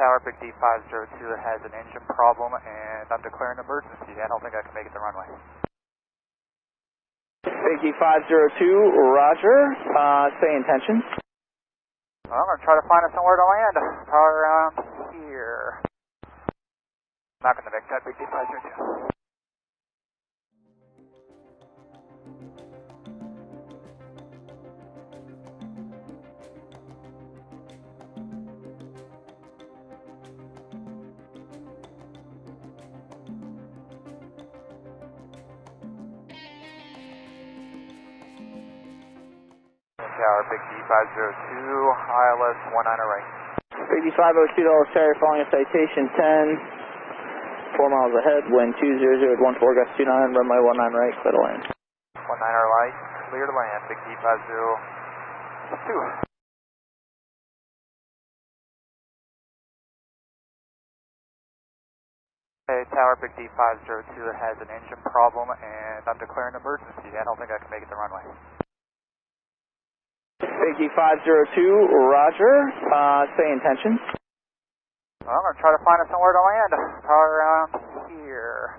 Tower, Big D502 has an engine problem and I'm declaring emergency. I don't think I can make it to the runway. Big D502, roger. Say intention. Well, I'm going to try to find us somewhere to land. Probably around here. Not going to make that, Big D502. Tower, Big D502, ILS 19 right. Big D502, Terry, following a citation 10, 4 miles ahead, wind 200 at 14, gust 29, runway 19 right, clear to land. 19 right, clear to land, Big D502. Hey, Tower, Big D502 has an engine problem and I'm declaring emergency. I don't think I can make it to the runway. Big D502, roger. Say intention. Well, I'm going to try to find us somewhere to land. Probably around here.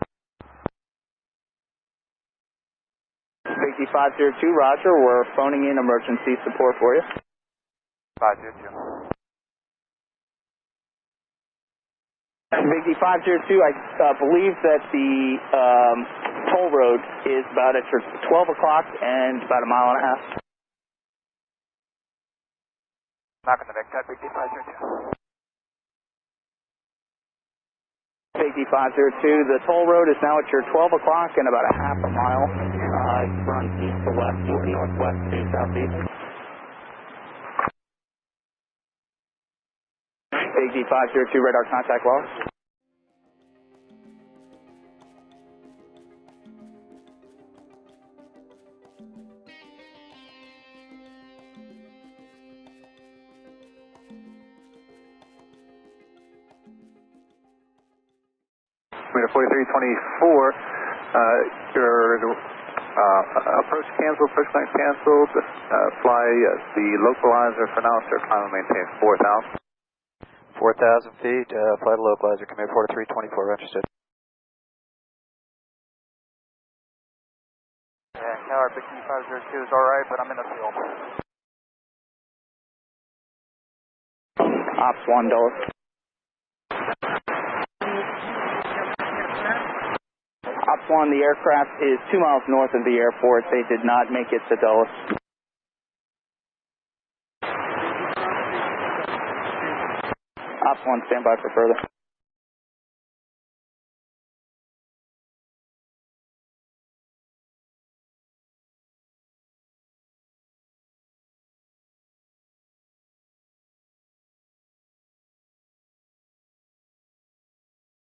Big D502, roger. We're phoning in emergency support for you. 502. Big D502, I believe that the toll road is about at 12 o'clock and about a mile and a half. Not going to make that, Big D502. Big D502, the toll road is now at your 12 o'clock and about a half a mile. Run east to west, northwest to southeast. Big D502, radar contact lost. Meter 4324, your approach canceled, approach line canceled, fly the localizer for now, sir, climb and maintain 4,000. 4,000 feet, fly the localizer, come here 4324, registered. Yeah, Tower, Big D502 is alright, but I'm in the field. Ops 1, Dulles. Ops 1, the aircraft is 2 miles north of the airport. They did not make it to Dulles. Ops 1, stand by for further.